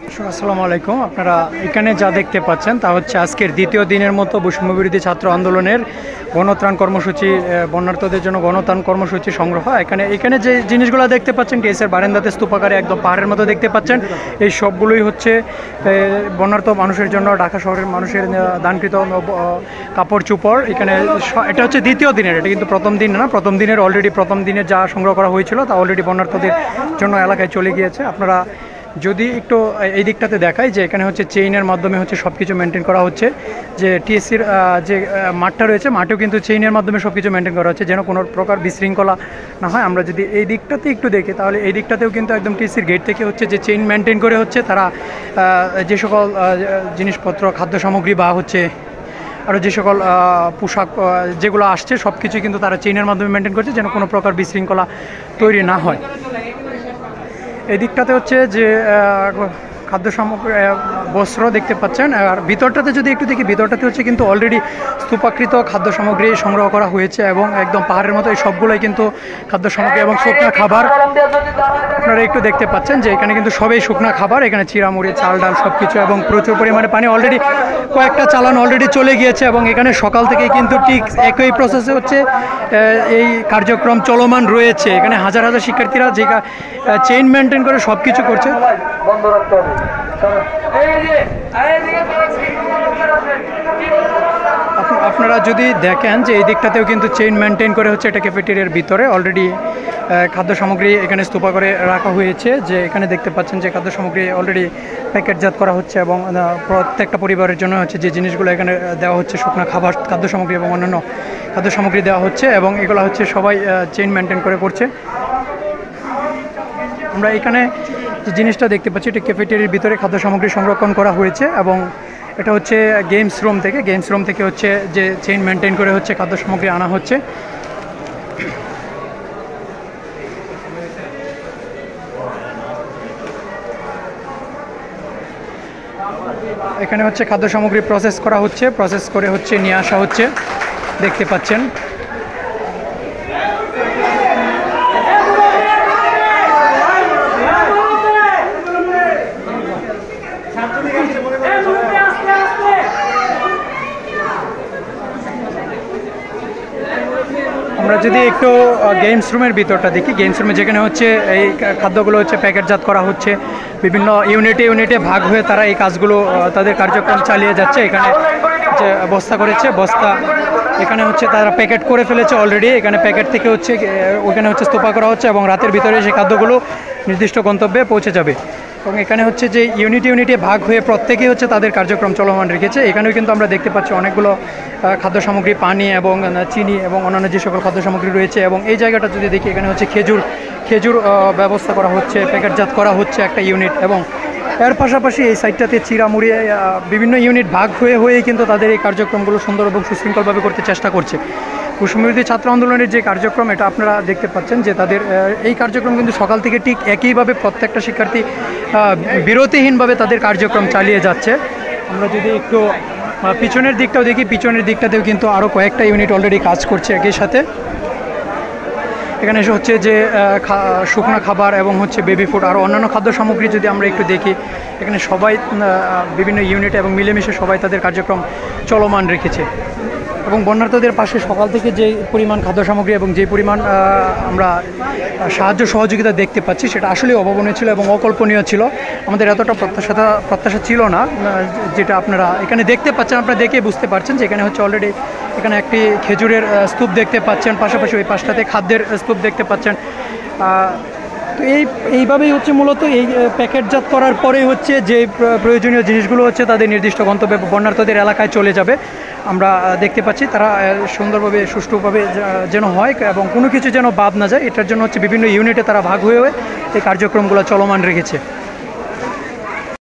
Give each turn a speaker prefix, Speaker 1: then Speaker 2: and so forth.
Speaker 1: আসসালামু আলাইকুম। আপনারা এখানে যা দেখতে পাচ্ছেন তা হচ্ছে আজকের দ্বিতীয় দিনের মতো বৈষম্যবিরোধী ছাত্র আন্দোলনের গণত্রাণ কর্মসূচি, বন্যার্তদের জন্য গণত্রাণ কর্মসূচি সংগ্রহ। এখানে যে জিনিসগুলো দেখতে পাচ্ছেন টিএসের বারান্দাতে স্তূপাকারে একদম পাহাড়ের মতো দেখতে পাচ্ছেন, এই সবগুলোই হচ্ছে বন্যার্ত মানুষের জন্য, ঢাকা শহরের মানুষের দানকৃত কাপড় চোপড়। এখানে এটা হচ্ছে দ্বিতীয় দিনের, এটা কিন্তু প্রথম দিন না। প্রথম দিনে যা সংগ্রহ করা হয়েছিল তা অলরেডি বন্যার্তদের জন্য এলাকায় চলে গিয়েছে। আপনারা যদি একটু এই দিকটাতে দেখায় যে এখানে হচ্ছে চেইনের মাধ্যমে হচ্ছে সব কিছু মেনটেন করা হচ্ছে, যে টিএসসির যে মাঠটা রয়েছে মাঠেও কিন্তু চেইনের মাধ্যমে সব কিছু মেনটেন করা হচ্ছে যেন কোনো প্রকার বিশৃঙ্খলা না হয়। আমরা যদি এই দিকটাতে একটু দেখি তাহলে এই দিকটাতেও কিন্তু একদম টিএসসির গেট থেকে হচ্ছে যে চেইন মেনটেন করে হচ্ছে তারা যে সকল জিনিসপত্র, খাদ্য সামগ্রী বা হচ্ছে আরও যে সকল পোশাক যেগুলো আসছে সব কিছুই কিন্তু তারা চেইনের মাধ্যমে মেনটেন করছে যেন কোনো প্রকার বিশৃঙ্খলা তৈরি না হয়। এই দিকটাতে হচ্ছে যে খাদ্য সামগ্রী, বস্ত্র দেখতে পাচ্ছেন। আর ভিতরটাতে যদি একটু দেখি, ভিতরটাতে হচ্ছে কিন্তু অলরেডি স্তূপাকৃত খাদ্য সামগ্রী সংগ্রহ করা হয়েছে এবং একদম পাহাড়ের মতো এই সবগুলোই কিন্তু খাদ্য সামগ্রী এবং শুকনা খাবার আপনারা একটু দেখতে পাচ্ছেন যে এখানে কিন্তু সবই শুকনা খাবার। এখানে চিড়ামুড়ি, চাল ডাল সব কিছু এবং প্রচুর পরিমাণে পানি। অলরেডি কয়েকটা চালান অলরেডি চলে গিয়েছে এবং এখানে সকাল থেকে কিন্তু ঠিক একই প্রসেসে হচ্ছে এই কার্যক্রম চলমান রয়েছে। এখানে হাজার হাজার শিক্ষার্থীরা যে চেইন মেনটেন করে সব কিছু করছে। আপনারা যদি দেখেন যে এই দিকটাতেও কিন্তু চেইন মেনটেন করে হচ্ছে এটা ক্যাফেটেরিয়ার ভিতরে অলরেডি খাদ্য সামগ্রী এখানে স্তূপা করে রাখা হয়েছে। যে এখানে দেখতে পাচ্ছেন যে খাদ্য সামগ্রী অলরেডি প্যাকেটজাত করা হচ্ছে এবং প্রত্যেকটা পরিবারের জন্য হচ্ছে যে জিনিসগুলো এখানে দেওয়া হচ্ছে শুকনো খাবার, খাদ্য সামগ্রী এবং অন্যান্য খাদ্য সামগ্রী দেওয়া হচ্ছে এবং এগুলো হচ্ছে সবাই চেইন মেনটেন করে করছে। আমরা এখানে যে জিনিসটা দেখতে পাচ্ছি এটা ক্যাফেটেরিয়ার ভিতরে খাদ্য সামগ্রী সংরক্ষণ করা হয়েছে এবং এটা হচ্ছে গেমস রুম থেকে হচ্ছে যে চেইন মেনটেন করে হচ্ছে খাদ্য সামগ্রী আনা হচ্ছে। এখানে হচ্ছে খাদ্য সামগ্রী প্রসেস করে হচ্ছে নিয়ে আসা হচ্ছে, দেখতে পাচ্ছেন। আমরা যদি একটু গেমস রুমের ভিতরটা দেখি, গেমস রুমে যেখানে হচ্ছে এই খাদ্যগুলো হচ্ছে প্যাকেটজাত করা হচ্ছে, বিভিন্ন ইউনিটে ভাগ হয়ে তারা এই কাজগুলো তাদের কার্যক্রম চালিয়ে যাচ্ছে। এখানে যে বস্তা এখানে হচ্ছে তারা প্যাকেট করে ফেলেছে অলরেডি। এখানে প্যাকেট থেকে হচ্ছে ওখানে হচ্ছে স্তূপা করা হচ্ছে এবং রাতের ভিতরে সেই খাদ্যগুলো নির্দিষ্ট গন্তব্যে পৌঁছে যাবে। এবং এখানে হচ্ছে যে ইউনিটে ভাগ হয়ে প্রত্যেকেই হচ্ছে তাদের কার্যক্রম চলমান রেখেছে। এখানেও কিন্তু আমরা দেখতে পাচ্ছি অনেকগুলো খাদ্য সামগ্রী, পানি এবং চিনি এবং অন্যান্য যে সকল খাদ্য সামগ্রী রয়েছে। এবং এই জায়গাটা যদি দেখি এখানে হচ্ছে খেজুর ব্যবস্থা করা হচ্ছে, প্যাকেটজাত করা হচ্ছে একটা ইউনিট। এবং এর পাশাপাশি এই সাইডটাতে চিড়ামুড়ি বিভিন্ন ইউনিট ভাগ হয়ে কিন্তু তাদের এই কার্যক্রমগুলো সুন্দর এবং সুশৃঙ্খলভাবে করতে চেষ্টা করছে। বৈষম্যবিরোধী ছাত্র আন্দোলনের যে কার্যক্রম এটা আপনারা দেখতে পাচ্ছেন যে তাদের এই কার্যক্রম কিন্তু সকাল থেকে ঠিক একইভাবে প্রত্যেকটা শিক্ষার্থী বিরতিহীনভাবে তাদের কার্যক্রম চালিয়ে যাচ্ছে। আমরা যদি একটু পিছনের দিকটাও দেখি, পিছনের দিকটাতেও কিন্তু আরও কয়েকটা ইউনিট অলরেডি কাজ করছে একই সাথে। এখানে এসে হচ্ছে যে শুকনো খাবার এবং হচ্ছে বেবি ফুড আরও অন্যান্য খাদ্য সামগ্রী যদি আমরা একটু দেখি, এখানে সবাই বিভিন্ন ইউনিট এবং মিলেমিশে সবাই তাদের কার্যক্রম চলমান রেখেছে। এবং বন্যার্তদের পাশে সকাল থেকে যে পরিমাণ খাদ্য সামগ্রী এবং যে পরিমাণ আমরা সাহায্য সহযোগিতা দেখতে পাচ্ছি সেটা আসলে অভাবনীয় ছিল এবং অকল্পনীয় ছিল। আমাদের এতটা প্রত্যাশা ছিল না। যেটা আপনারা এখানে দেখতে পাচ্ছেন, আপনারা দেখে বুঝতে পারছেন যে এখানে হচ্ছে অলরেডি এখানে একটি খেজুরের স্তূপ দেখতে পাচ্ছেন, পাশাপাশি ওই পাশটাতে খাদ্যের স্তূপ দেখতে পাচ্ছেন। তো এইভাবেই হচ্ছে মূলত এই প্যাকেটজাত করার পরেই হচ্ছে যে প্রয়োজনীয় জিনিসগুলো হচ্ছে তাদের নির্দিষ্ট গন্তব্যে বন্যার্তদের এলাকায় চলে যাবে। আমরা দেখতে পাচ্ছি তারা সুন্দরভাবে সুষ্ঠুভাবে যেন হয় এবং কোনো কিছু যেন বাদ না যায়, এটার জন্য হচ্ছে বিভিন্ন ইউনিটে তারা ভাগ হয়ে এই কার্যক্রমগুলো চলমান রেখেছে।